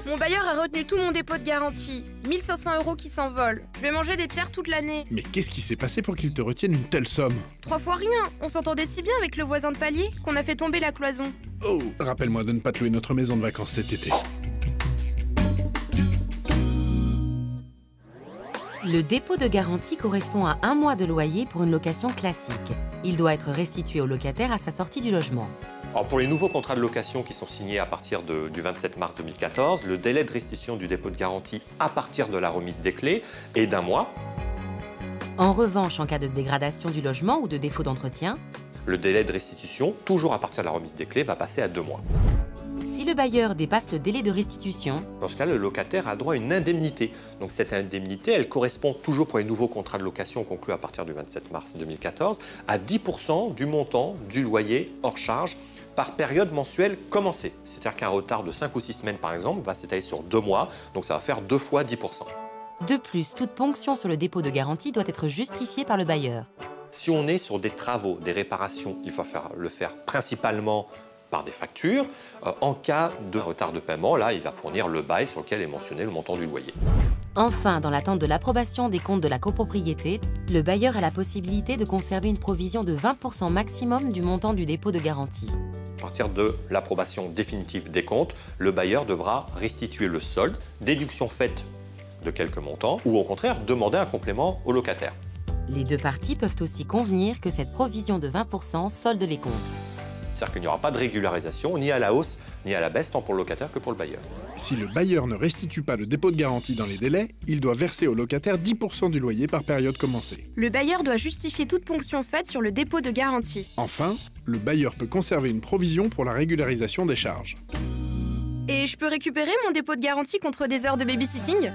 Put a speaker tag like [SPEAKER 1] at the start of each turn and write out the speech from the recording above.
[SPEAKER 1] Mon bailleur a retenu tout mon dépôt de garantie. 1 500 € qui s'envolent. Je vais manger des pierres toute l'année.
[SPEAKER 2] Mais qu'est-ce qui s'est passé pour qu'il te retienne une telle somme?
[SPEAKER 1] 3 fois rien. On s'entendait si bien avec le voisin de palier qu'on a fait tomber la cloison.
[SPEAKER 2] Oh, rappelle-moi de ne pas te louer notre maison de vacances cet été.
[SPEAKER 3] Le dépôt de garantie correspond à 1 mois de loyer pour une location classique. Il doit être restitué au locataire à sa sortie du logement.
[SPEAKER 4] Alors pour les nouveaux contrats de location qui sont signés à partir du 27 mars 2014, le délai de restitution du dépôt de garantie à partir de la remise des clés est d'1 mois.
[SPEAKER 3] En revanche, en cas de dégradation du logement ou de défaut d'entretien,
[SPEAKER 4] le délai de restitution, toujours à partir de la remise des clés, va passer à 2 mois.
[SPEAKER 3] Si le bailleur dépasse le délai de restitution,
[SPEAKER 4] dans ce cas, le locataire a droit à une indemnité. Donc cette indemnité, elle correspond toujours pour les nouveaux contrats de location conclus à partir du 27 mars 2014 à 10% du montant du loyer hors charge par période mensuelle commencée. C'est-à-dire qu'un retard de 5 ou 6 semaines, par exemple, va s'étaler sur 2 mois, donc ça va faire 2 fois 10%.
[SPEAKER 3] De plus, toute ponction sur le dépôt de garantie doit être justifiée par le bailleur.
[SPEAKER 4] Si on est sur des travaux, des réparations, il faut le faire principalement par des factures. En cas de retard de paiement, là, il va fournir le bail sur lequel est mentionné le montant du loyer.
[SPEAKER 3] Enfin, dans l'attente de l'approbation des comptes de la copropriété, le bailleur a la possibilité de conserver une provision de 20% maximum du montant du dépôt de garantie.
[SPEAKER 4] À partir de l'approbation définitive des comptes, le bailleur devra restituer le solde, déduction faite de quelques montants, ou au contraire demander un complément au locataire.
[SPEAKER 3] Les deux parties peuvent aussi convenir que cette provision de 20% solde les comptes.
[SPEAKER 4] C'est-à-dire qu'il n'y aura pas de régularisation, ni à la hausse, ni à la baisse, tant pour le locataire que pour le bailleur.
[SPEAKER 2] Si le bailleur ne restitue pas le dépôt de garantie dans les délais, il doit verser au locataire 10% du loyer par période commencée.
[SPEAKER 1] Le bailleur doit justifier toute ponction faite sur le dépôt de garantie.
[SPEAKER 2] Enfin, le bailleur peut conserver une provision pour la régularisation des charges.
[SPEAKER 1] Et je peux récupérer mon dépôt de garantie contre des heures de babysitting ?